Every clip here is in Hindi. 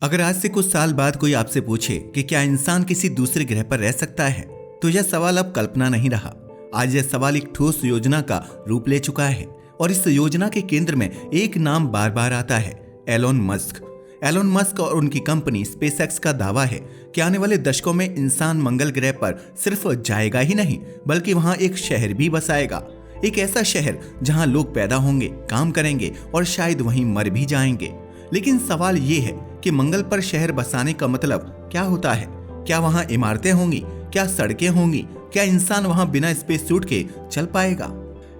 अगर आज से कुछ साल बाद कोई आपसे पूछे कि क्या इंसान किसी दूसरे ग्रह पर रह सकता है, तो यह सवाल अब कल्पना नहीं रहा। आज यह सवाल एक ठोस योजना का रूप ले चुका है और इस योजना के केंद्र में एक नाम बार बार आता है, एलोन मस्क। एलोन मस्क और उनकी कंपनी स्पेसएक्स का दावा है कि आने वाले दशकों में इंसान मंगल ग्रह पर सिर्फ जाएगा ही नहीं, बल्कि वहां एक शहर भी बसाएगा। एक ऐसा शहर जहां लोग पैदा होंगे, काम करेंगे और शायद वहीं मर भी जाएंगे। लेकिन सवाल ये है कि मंगल पर शहर बसाने का मतलब क्या होता है? क्या वहां इमारतें होंगी? क्या सड़कें होंगी? क्या इंसान वहां बिना स्पेस सूट के चल पाएगा?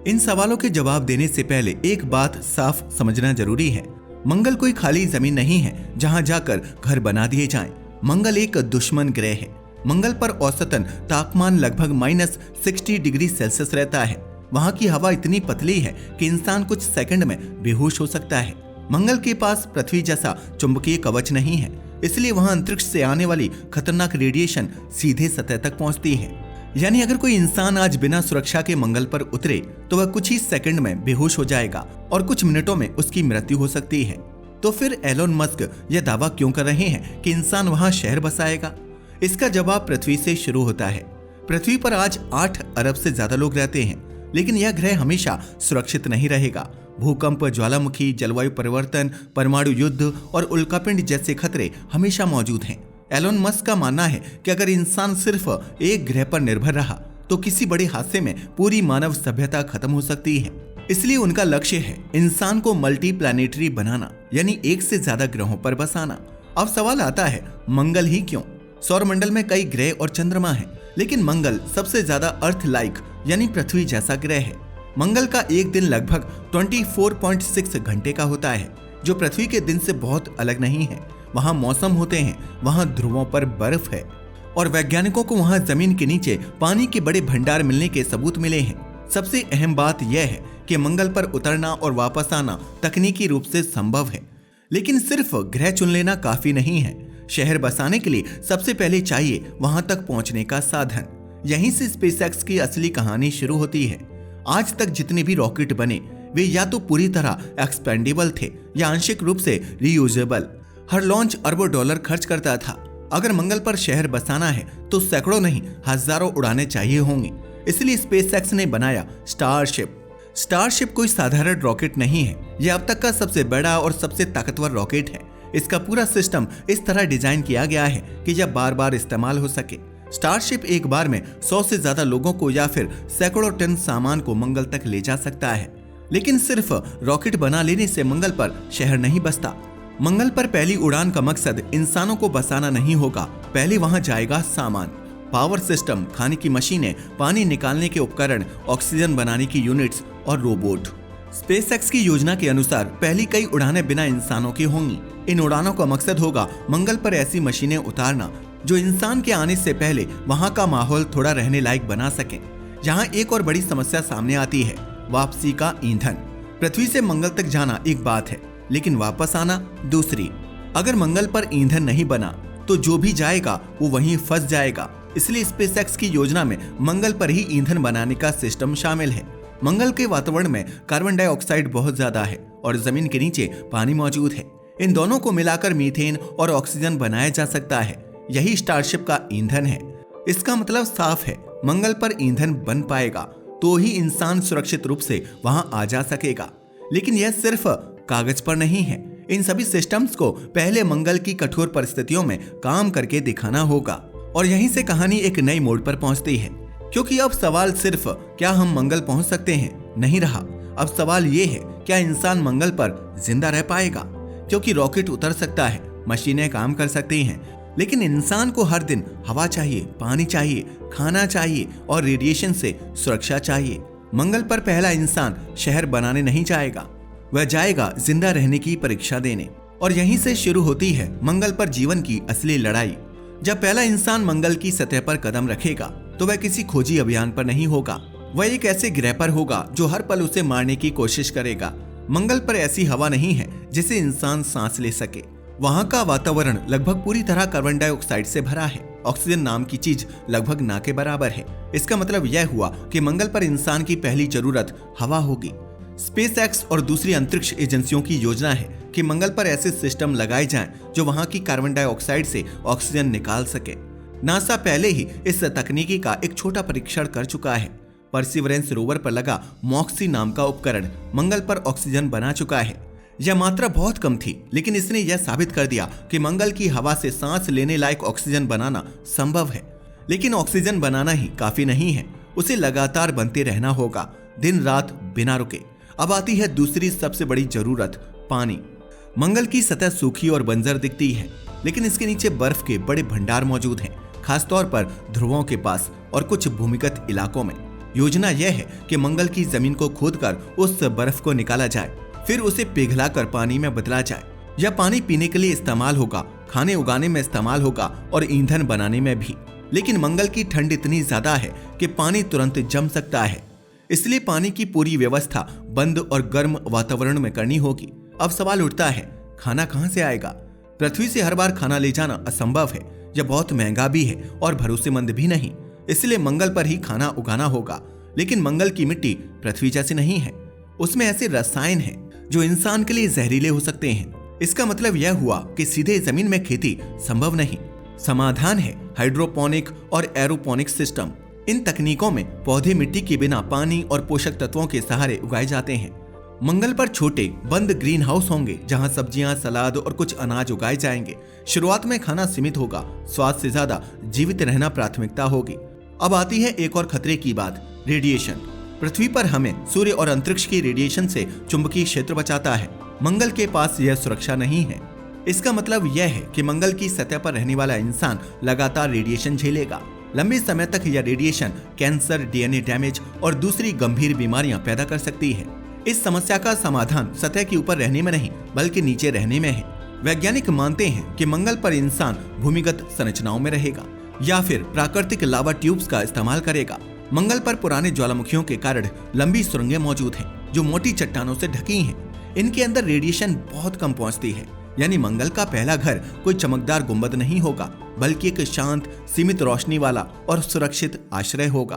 इन सवालों के जवाब देने से पहले एक बात साफ समझना जरूरी है। मंगल कोई खाली जमीन नहीं है जहां जाकर घर बना दिए जाएं। मंगल एक दुश्मन ग्रह है। मंगल पर औसतन तापमान लगभग -60 डिग्री सेल्सियस रहता है। वहां की हवा इतनी पतली है कि इंसान कुछ सेकंड में बेहोश हो सकता है। मंगल के पास पृथ्वी जैसा चुंबकीय कवच नहीं है, इसलिए वहां अंतरिक्ष से आने वाली खतरनाक रेडिएशन सीधे सतह तक पहुंचती है। यानी अगर कोई इंसान आज बिना सुरक्षा के मंगल पर उतरे तो वह कुछ ही सेकंड में बेहोश हो जाएगा और कुछ मिनटों में उसकी मृत्यु हो सकती है। तो फिर एलोन मस्क यह दावा क्यों कर रहे हैं कि इंसान वहां शहर बसाएगा? इसका जवाब पृथ्वी से शुरू होता है। पृथ्वी पर आज 8 अरब से ज्यादा लोग रहते हैं, लेकिन यह ग्रह हमेशा सुरक्षित नहीं रहेगा। भूकंप, ज्वालामुखी, जलवायु परिवर्तन, परमाणु युद्ध और उल्कापिंड जैसे खतरे हमेशा मौजूद हैं। एलोन मस्क का मानना है कि अगर इंसान सिर्फ एक ग्रह पर निर्भर रहा तो किसी बड़े हादसे में पूरी मानव सभ्यता खत्म हो सकती है। इसलिए उनका लक्ष्य है इंसान को मल्टी प्लैनेटरी बनाना, यानी एक से ज्यादा ग्रहों पर बसाना। अब सवाल आता है, मंगल ही क्यों? सौरमंडल में कई ग्रह और चंद्रमा हैं, लेकिन मंगल सबसे ज्यादा अर्थ लाइक यानी पृथ्वी जैसा ग्रह है। मंगल का एक दिन लगभग 24.6 घंटे का होता है, जो पृथ्वी के दिन से बहुत अलग नहीं है। वहां मौसम होते हैं, वहां ध्रुवों पर बर्फ है और वैज्ञानिकों को वहां जमीन के नीचे पानी के बड़े भंडार मिलने के सबूत मिले हैं। सबसे अहम बात यह है कि मंगल पर उतरना और वापस आना तकनीकी रूप से संभव है, लेकिन सिर्फ ग्रह चुन लेना काफी नहीं है। शहर बसाने के लिए सबसे पहले चाहिए वहां तक पहुंचने का साधन। यहीं से स्पेसएक्स की असली कहानी शुरू होती है। आज तक जितने भी रॉकेट बने वे या तो पूरी तरह एक्सपेंडेबल थे या आंशिक रूप से रीयूजेबल। हर लॉन्च अरबों डॉलर खर्च करता था। अगर मंगल पर शहर बसाना है तो सैकड़ों नहीं हजारों उड़ानें चाहिए होंगी। इसलिए स्पेसएक्स ने बनाया स्टारशिप। स्टारशिप कोई साधारण रॉकेट नहीं है, यह अब तक का सबसे बड़ा और सबसे ताकतवर रॉकेट है। इसका पूरा सिस्टम इस तरह डिजाइन किया गया है कि यह बार बार इस्तेमाल हो सके। स्टारशिप एक बार में 100 से ज्यादा लोगों को या फिर सैकड़ों टन सामान को मंगल तक ले जा सकता है। लेकिन सिर्फ रॉकेट बना लेने से मंगल पर शहर नहीं बसता। मंगल पर पहली उड़ान का मकसद इंसानों को बसाना नहीं होगा। पहले वहां जाएगा सामान, पावर सिस्टम, खाने की मशीनें, पानी निकालने के उपकरण, ऑक्सीजन बनाने की यूनिट्स और रोबोट। स्पेसएक्स की योजना के अनुसार पहली कई उड़ानें बिना इंसानों की होंगी। इन उड़ानों का मकसद होगा मंगल पर ऐसी मशीनें उतारना जो इंसान के आने से पहले वहां का माहौल थोड़ा रहने लायक बना सके। यहाँ एक और बड़ी समस्या सामने आती है, वापसी का ईंधन। पृथ्वी से मंगल तक जाना एक बात है, लेकिन वापस आना दूसरी। अगर मंगल पर ईंधन नहीं बना तो जो भी जाएगा वो वहीं फंस जाएगा। इसलिए स्पेसएक्स की योजना में मंगल पर ही ईंधन बनाने का सिस्टम शामिल है। मंगल के वातावरण में कार्बन डाइऑक्साइड बहुत ज्यादा है और जमीन के नीचे पानी मौजूद है। इन दोनों को मिलाकर मीथेन और ऑक्सीजन बनाया जा सकता है। यही स्टारशिप का ईंधन है। इसका मतलब साफ है, मंगल पर ईंधन बन पाएगा तो ही इंसान सुरक्षित रूप से वहां आ जा सकेगा। लेकिन यह सिर्फ कागज पर नहीं है। इन सभी सिस्टम्स को पहले मंगल की कठोर परिस्थितियों में काम करके दिखाना होगा। और यहीं से कहानी एक नई मोड़ पर पहुंचती है, क्योंकि अब सवाल सिर्फ क्या हम मंगल पहुंच सकते हैं नहीं रहा। अब सवाल ये है, क्या इंसान मंगल पर जिंदा रह पाएगा? क्योंकि रॉकेट उतर सकता है, मशीनें काम कर सकती हैं, लेकिन इंसान को हर दिन हवा चाहिए, पानी चाहिए, खाना चाहिए और रेडिएशन से सुरक्षा चाहिए। मंगल पर पहला इंसान शहर बनाने नहीं जाएगा, वह जाएगा जिंदा रहने की परीक्षा देने। और यहीं से शुरू होती है मंगल पर जीवन की असली लड़ाई। जब पहला इंसान मंगल की सतह पर कदम रखेगा तो वह किसी खोजी अभियान पर नहीं होगा, वह एक ऐसे ग्रह पर होगा जो हर पल उसे मारने की कोशिश करेगा। मंगल पर ऐसी हवा नहीं है जिसे इंसान सांस ले सके। वहां का वातावरण लगभग पूरी तरह कार्बन डाइऑक्साइड से भरा है। ऑक्सीजन नाम की चीज लगभग ना के बराबर है। इसका मतलब यह हुआ कि मंगल पर इंसान की पहली जरूरत हवा होगी। स्पेसएक्स और दूसरी अंतरिक्ष एजेंसियों की योजना है कि मंगल पर ऐसे सिस्टम लगाए जाएं जो वहां की कार्बन डाइऑक्साइड से ऑक्सीजन निकाल सके। नासा पहले ही इस तकनीकी का एक छोटा परीक्षण कर चुका है। परसिवरेंस रोवर पर लगा मॉक्सी नाम का उपकरण मंगल पर ऑक्सीजन बना चुका है। यह मात्रा बहुत कम थी, लेकिन इसने यह साबित कर दिया कि मंगल की हवा से सांस लेने लायक ऑक्सीजन बनाना संभव है। लेकिन ऑक्सीजन बनाना ही काफी नहीं है, उसे लगातार बनते रहना होगा, दिन रात बिना रुके। अब आती है दूसरी सबसे बड़ी जरूरत, पानी। मंगल की सतह सूखी और बंजर दिखती है, लेकिन इसके नीचे बर्फ के बड़े भंडार मौजूद हैं, खासतौर पर ध्रुवों के पास और कुछ भूमिगत इलाकों में। योजना यह है कि मंगल की जमीन को खोदकर उस बर्फ को निकाला जाए, फिर उसे पिघलाकर पानी में बदला जाए। यह पानी पीने के लिए इस्तेमाल होगा, खाने उगाने में इस्तेमाल होगा और ईंधन बनाने में भी। लेकिन मंगल की ठंड इतनी ज्यादा है कि पानी तुरंत जम सकता है, इसलिए पानी की पूरी व्यवस्था बंद और गर्म वातावरण में करनी होगी। अब सवाल उठता है, खाना कहां से आएगा? पृथ्वी से हर बार खाना ले जाना असंभव है, यह बहुत महंगा भी है और भरोसेमंद भी नहीं। इसलिए मंगल पर ही खाना उगाना होगा। लेकिन मंगल की मिट्टी पृथ्वी जैसी नहीं है, उसमें ऐसे रसायन हैं जो इंसान के लिए जहरीले हो सकते हैं। इसका मतलब यह हुआ कि सीधे जमीन में खेती संभव नहीं। समाधान है हाइड्रोपोनिक और एरोपोनिक सिस्टम। इन तकनीकों में पौधे मिट्टी के बिना पानी और पोषक तत्वों के सहारे उगाए जाते हैं। मंगल पर छोटे बंद ग्रीन हाउस होंगे जहां सब्जियां, सलाद और कुछ अनाज उगाए जाएंगे। शुरुआत में खाना सीमित होगा, स्वाद से ज्यादा जीवित रहना प्राथमिकता होगी। अब आती है एक और खतरे की बात, रेडिएशन। पृथ्वी पर हमें सूर्य और अंतरिक्ष की रेडिएशन से चुंबकीय क्षेत्र बचाता है। मंगल के पास यह सुरक्षा नहीं है। इसका मतलब यह है कि मंगल की सतह पर रहने वाला इंसान लगातार रेडिएशन झेलेगा। लंबे समय तक यह रेडिएशन कैंसर, डीएनए डैमेज और दूसरी गंभीर बीमारियां पैदा कर सकती है। इस समस्या का समाधान सतह के ऊपर रहने में नहीं, बल्कि नीचे रहने में है। वैज्ञानिक मानते हैं कि मंगल पर इंसान भूमिगत संरचनाओं में रहेगा या फिर प्राकृतिक लावा ट्यूब्स का इस्तेमाल करेगा। मंगल पर पुराने ज्वालामुखियों के कारण लंबी सुरंगें मौजूद हैं, जो मोटी चट्टानों से ढकी हैं। इनके अंदर रेडिएशन बहुत कम पहुंचती है, यानी मंगल का पहला घर कोई चमकदार गुंबद नहीं होगा, बल्कि एक शांत, सीमित रोशनी वाला और सुरक्षित आश्रय होगा।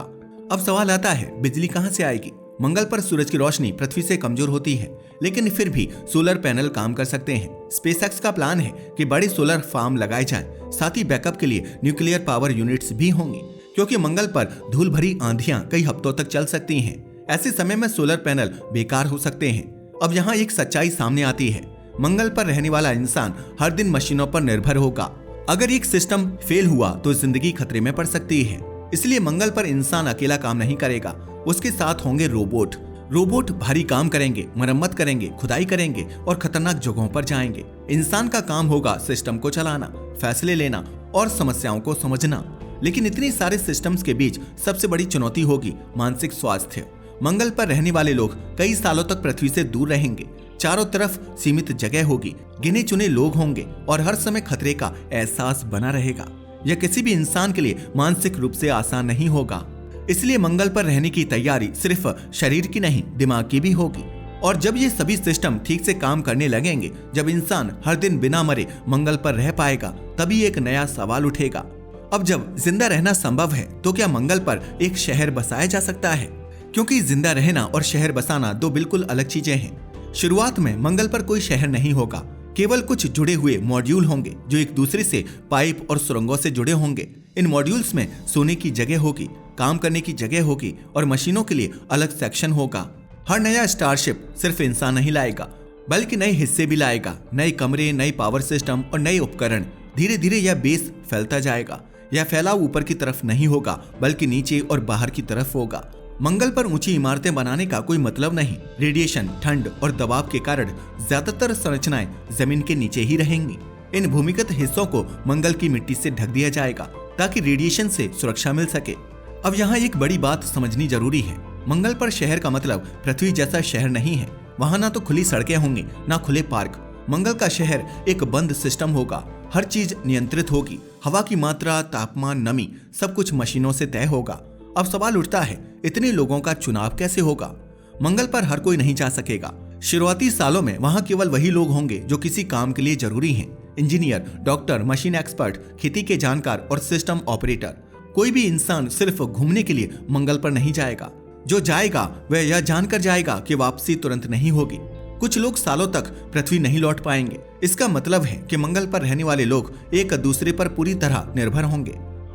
अब सवाल आता है, बिजली कहां से आएगी? मंगल पर सूरज की रोशनी पृथ्वी से कमजोर होती है, लेकिन फिर भी सोलर पैनल काम कर सकते हैं। स्पेसएक्स का प्लान है कि बड़े सोलर फार्म लगाए जाएं, साथ ही बैकअप के लिए न्यूक्लियर पावर यूनिट्स भी होंगी, क्योंकि मंगल पर धूल भरी आंधियां कई हफ्तों तक चल सकती हैं। ऐसे समय में सोलर पैनल बेकार हो सकते हैं। अब यहाँ एक सच्चाई सामने आती है, मंगल पर रहने वाला इंसान हर दिन मशीनों पर निर्भर होगा। अगर एक सिस्टम फेल हुआ तो जिंदगी खतरे में पड़ सकती है। इसलिए मंगल पर इंसान अकेला काम नहीं करेगा, उसके साथ होंगे रोबोट। रोबोट भारी काम करेंगे, मरम्मत करेंगे, खुदाई करेंगे और खतरनाक जगहों पर जाएंगे। इंसान का काम होगा सिस्टम को चलाना, फैसले लेना और समस्याओं को समझना। लेकिन इतने सारे सिस्टम्स के बीच सबसे बड़ी चुनौती होगी मानसिक स्वास्थ्य। मंगल पर रहने वाले लोग कई सालों तक पृथ्वी से दूर रहेंगे। चारों तरफ सीमित जगह होगी, गिने चुने लोग होंगे और हर समय खतरे का एहसास बना रहेगा। यह किसी भी इंसान के लिए मानसिक रूप से आसान नहीं होगा। इसलिए मंगल पर रहने की तैयारी सिर्फ शरीर की नहीं, दिमाग की भी होगी। और जब ये सभी सिस्टम ठीक से काम करने लगेंगे, जब इंसान हर दिन बिना मरे मंगल पर रह पाएगा, तभी एक नया सवाल उठेगा। अब जब जिंदा रहना संभव है, तो क्या मंगल पर एक शहर बसाया जा सकता है? क्योंकि जिंदा रहना और शहर बसाना दो बिल्कुल अलग चीजें हैं। शुरुआत में मंगल पर कोई शहर नहीं होगा, केवल कुछ जुड़े हुए मॉड्यूल होंगे जो एक दूसरे से पाइप और सुरंगों से जुड़े होंगे। इन मॉड्यूल्स में सोने की जगह होगी, काम करने की जगह होगी और मशीनों के लिए अलग सेक्शन होगा। हर नया स्टारशिप सिर्फ इंसान नहीं लाएगा, बल्कि नए हिस्से भी लाएगा, नए कमरे, नए पावर सिस्टम और नए उपकरण। धीरे धीरे यह बेस फैलता जाएगा। यह फैलाव ऊपर की तरफ नहीं होगा, बल्कि नीचे और बाहर की तरफ होगा। मंगल पर ऊंची इमारतें बनाने का कोई मतलब नहीं। रेडिएशन, ठंड और दबाव के कारण ज्यादातर संरचनाएं जमीन के नीचे ही रहेंगी। इन भूमिगत हिस्सों को मंगल की मिट्टी से ढक दिया जाएगा ताकि रेडिएशन से सुरक्षा मिल सके। अब यहाँ एक बड़ी बात समझनी जरूरी है। मंगल पर शहर का मतलब पृथ्वी जैसा शहर नहीं है। वहाँ ना तो खुली सड़कें होंगी, ना खुले पार्क। मंगल का शहर एक बंद सिस्टम होगा। हर चीज नियंत्रित होगी। हवा की मात्रा, तापमान, नमी सब कुछ मशीनों से तय होगा। अब सवाल उठता है, इतने लोगों का चुनाव कैसे होगा? मंगल पर हर कोई नहीं जा सकेगा। शुरुआती सालों में वहां केवल वही लोग होंगे जो किसी काम के लिए जरूरी हैं। इंजीनियर, डॉक्टर, मशीन एक्सपर्ट, खेती के जानकार और सिस्टम ऑपरेटर। कोई भी इंसान सिर्फ घूमने के लिए मंगल पर नहीं जाएगा। जो जाएगा वह यह जानकर जाएगा कि वापसी तुरंत नहीं होगी। कुछ लोग सालों तक पृथ्वी नहीं लौट पाएंगे। इसका मतलब है कि मंगल पर रहने वाले लोग एक दूसरे पर पूरी तरह निर्भर होंगे।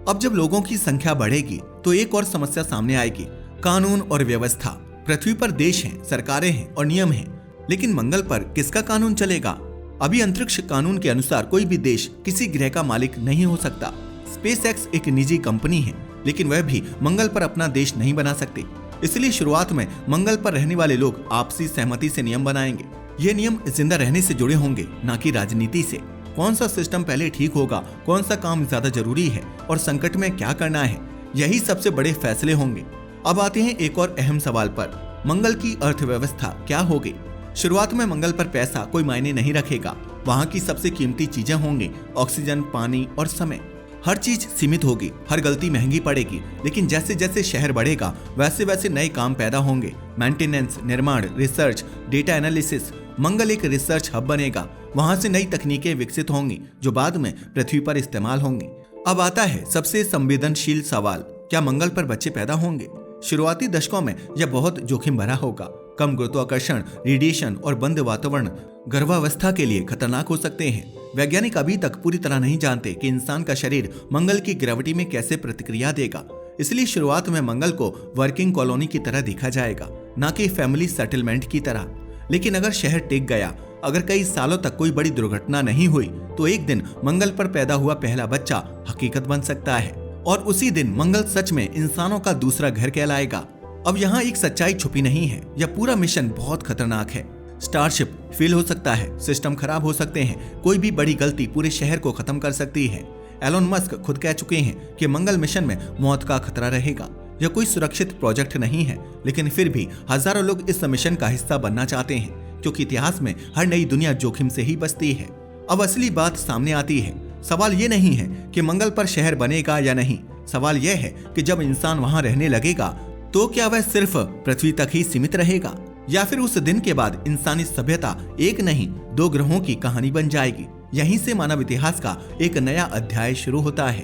अब जब लोगों की संख्या बढ़ेगी तो एक और समस्या सामने आएगी, कानून और व्यवस्था। पृथ्वी पर देश हैं, सरकारें हैं और नियम हैं, लेकिन मंगल पर किसका कानून चलेगा? अभी अंतरिक्ष कानून के अनुसार कोई भी देश किसी ग्रह का मालिक नहीं हो सकता। स्पेसएक्स एक निजी कंपनी है, लेकिन वह भी मंगल पर अपना देश नहीं बना सकती। इसलिए शुरुआत में मंगल पर रहने वाले लोग आपसी सहमति से नियम बनाएंगे। ये नियम जिंदा रहने से जुड़े होंगे, ना कि राजनीति से। कौन सा सिस्टम पहले ठीक होगा, कौन सा काम ज्यादा जरूरी है और संकट में क्या करना है, यही सबसे बड़े फैसले होंगे। अब आते हैं एक और अहम सवाल पर, मंगल की अर्थव्यवस्था क्या होगी? शुरुआत में मंगल पर पैसा कोई मायने नहीं रखेगा। वहाँ की सबसे कीमती चीजें होंगी ऑक्सीजन, पानी और समय। हर चीज सीमित होगी, हर गलती महंगी पड़ेगी। लेकिन जैसे जैसे शहर बढ़ेगा वैसे वैसे नए काम पैदा होंगे। मेंटेनेंस, निर्माण, रिसर्च, डेटा एनालिसिस। मंगल एक रिसर्च हब बनेगा। वहां से नई तकनीकें विकसित होंगी जो बाद में पृथ्वी पर इस्तेमाल होंगी। अब आता है सबसे संवेदनशील सवाल, क्या मंगल पर बच्चे पैदा होंगे? शुरुआती दशकों में यह बहुत जोखिम भरा होगा। कम गुरुत्वाकर्षण, रेडिएशन और बंद वातावरण गर्भावस्था के लिए खतरनाक हो सकते हैं। वैज्ञानिक अभी तक पूरी तरह नहीं जानते कि इंसान का शरीर मंगल की ग्रेविटी में कैसे प्रतिक्रिया देगा। इसलिए शुरुआत में मंगल को वर्किंग कॉलोनी की तरह देखा जाएगा, न कि फैमिली सेटलमेंट की तरह। लेकिन अगर शहर टिक गया, अगर कई सालों तक कोई बड़ी दुर्घटना नहीं हुई, तो एक दिन मंगल पर पैदा हुआ पहला बच्चा हकीकत बन सकता है और उसी दिन मंगल सच में इंसानों का दूसरा घर कहलाएगा। अब यहाँ एक सच्चाई छुपी नहीं है, यह पूरा मिशन बहुत खतरनाक है। स्टारशिप फेल हो सकता है, सिस्टम खराब हो सकते हैं, कोई भी बड़ी गलती पूरे शहर को खत्म कर सकती है। एलोन मस्क खुद कह चुके हैं कि मंगल मिशन में मौत का खतरा रहेगा। यह कोई सुरक्षित प्रोजेक्ट नहीं है, लेकिन फिर भी हजारों लोग इस मिशन का हिस्सा बनना चाहते हैं, क्योंकि इतिहास में हर नई दुनिया जोखिम से ही बचती है। अब असली बात सामने आती है। सवाल ये नहीं है कि मंगल पर शहर बनेगा या नहीं, सवाल यह है कि जब इंसान वहां रहने लगेगा तो क्या वह सिर्फ पृथ्वी तक ही सीमित रहेगा, या फिर उस दिन के बाद इंसानी सभ्यता एक नहीं 2 ग्रहों की कहानी बन जाएगी। यहीं से मानव इतिहास का एक नया अध्याय शुरू होता है।